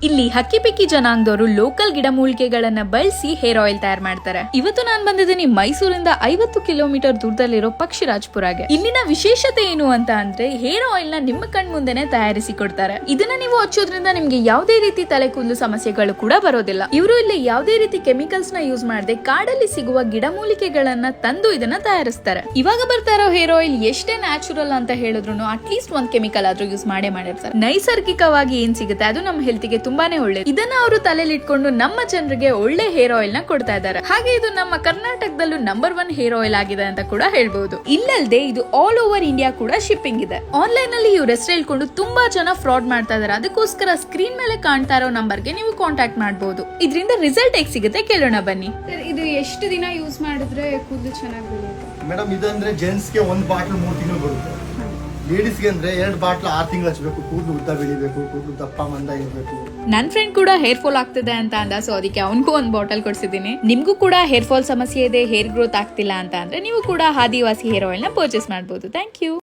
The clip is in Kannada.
ಇಲ್ಲಿ ಹಕ್ಕಿಪಿಕ್ಕಿ ಜನಾಂಗದವರು ಲೋಕಲ್ ಗಿಡಮೂಲಿಕೆಗಳನ್ನ ಬಳಸಿ ಹೇರ್ ಆಯಿಲ್ ತಯಾರು ಮಾಡ್ತಾರೆ. ಇವತ್ತು ನಾನು ಬಂದಿದ್ದೀನಿ ಮೈಸೂರಿಂದ 50 ಕಿಲೋಮೀಟರ್ ದೂರದಲ್ಲಿರೋ ಪಕ್ಷಿರಾಜ್ಪುರಗೆ. ಇಲ್ಲಿನ ವಿಶೇಷತೆ ಏನು ಅಂತ ಅಂದ್ರೆ ಹೇರ್ ಆಯಿಲ್ ನ ನಿಮ್ಮ ಕಣ್ ಮುಂದೆನೆ ತಯಾರಿಸಿ ಕೊಡ್ತಾರೆ. ಇದನ್ನ ನೀವು ಹಚ್ಚೋದ್ರಿಂದ ನಿಮ್ಗೆ ಯಾವುದೇ ರೀತಿ ತಲೆ ಕೂದಲು ಸಮಸ್ಯೆಗಳು ಕೂಡ ಬರೋದಿಲ್ಲ. ಇವರು ಇಲ್ಲಿ ಯಾವುದೇ ರೀತಿ ಕೆಮಿಕಲ್ಸ್ ನ ಯೂಸ್ ಮಾಡದೆ ಕಾಡಲ್ಲಿ ಸಿಗುವ ಗಿಡಮೂಲಿಕೆಗಳನ್ನ ತಂದು ಇದನ್ನ ತಯಾರಿಸ್ತಾರೆ. ಇವಾಗ ಬರ್ತಾ ಇರೋ ಹೇರ್ ಆಯಿಲ್ ಎಷ್ಟೇ ನ್ಯಾಚುರಲ್ ಅಂತ ಹೇಳಿದ್ರು ಅಟ್ಲೀಸ್ಟ್ ಒಂದ್ ಕೆಮಿಕಲ್ ಆದ್ರೂ ಯೂಸ್ ಮಾಡಿರ್ತಾರೆ. ನೈಸರ್ಗಿಕವಾಗಿ ಏನ್ ಸಿಗುತ್ತೆ ಅದು ನಮ್ಮ ಹೆಲ್ತ್ ಗೆ ತುಂಬಾನೇ ಒಳ್ಳೇದು. ಇದನ್ನ ಅವರು ತಲೆಯಲ್ಲಿ ಇಟ್ಕೊಂಡು ನಮ್ಮ ಜನರಿಗೆ ಒಳ್ಳೆ ಹೇರ್ ಆಯಿಲ್ ನ ಕೊಡ್ತಾ ಇದ್ದಾರೆ. ಹಾಗೆ ಇದು ನಮ್ಮ ಕರ್ನಾಟಕದಲ್ಲೂ ನಂಬರ್ 1 ಹೇರ್ ಆಯಿಲ್ ಆಗಿದೆ ಅಂತ ಕೂಡ ಹೇಳ್ಬಹುದು. ಇಲ್ಲದೆ ಇದು ಆಲ್ ಓವರ್ ಇಂಡಿಯಾ ಕೂಡ ಶಿಪ್ಪಿಂಗ್ ಇದೆ. ಆನ್ಲೈನ್ ಅಲ್ಲಿ ಇವ್ರ ಹೆಸರು ಹೇಳ್ಕೊಂಡು ತುಂಬಾ ಜನ ಫ್ರಾಡ್ ಮಾಡ್ತಾ ಇದಾರೆ. ಅದಕ್ಕೋಸ್ಕರ ಸ್ಕ್ರೀನ್ ಮೇಲೆ ಕಾಣ್ತಾ ಇರೋ ನಂಬರ್ಗೆ ನೀವು ಕಾಂಟ್ಯಾಕ್ಟ್ ಮಾಡಬಹುದು. ಇದರಿಂದ ರಿಸಲ್ಟ್ ಹೇಗೆ ಸಿಗುತ್ತೆ ಕೇಳೋಣ ಬನ್ನಿ. ಇದು ಎಷ್ಟು ದಿನ ಯೂಸ್ ಮಾಡಿದ್ರೆ ಕೂದಲು ಚೆನ್ನಾಗಿ ಬೆಳೆಯುತ್ತೆ? ಮೇಡಮ್ ಇದಂದ್ರೆ ಜೆಂಟ್ಸ್ ಗೆ 1 ಬಾಟಲ್ 3 ತಿಂಗಳು ಬರುತ್ತೆ. ಲೇಡೀಸ್ ಗೆ ಅಂದ್ರೆ 2 ಬಾಟಲ್ 6 ತಿಂಗಳು ಹಚ್ಚಬೇಕು. ಕೂದಲು ಉದ್ದ ಬೆಳಿಬೇಕು, ಕೂದಲು ದಪ್ಪ ಮಂದ ಇರಬೇಕು. ನನ್ ಫ್ರೆಂಡ್ ಕೂಡ ಹೇರ್ ಫಾಲ್ ಆಗ್ತಿದೆ ಅಂತ ಅಂದ, ಸೊ ಅದಕ್ಕೆ ಅವನಿಗೂ 1 ಬಾಟಲ್ ಕೊಡ್ಸಿದೀನಿ. ನಿಮ್ಗೂ ಕೂಡ ಹೇರ್ ಫಾಲ್ ಸಮಸ್ಯೆ ಇದೆ, ಹೇರ್ ಗ್ರೋತ್ ಆಗ್ತಿಲ್ಲ ಅಂತ ಅಂದ್ರೆ ನೀವು ಕೂಡ ಆದಿವಾಸಿ ಹೇರ್ ಆಯಿಲ್ ನ ಪರ್ಚೇಸ್ ಮಾಡಬಹುದು. Thank you.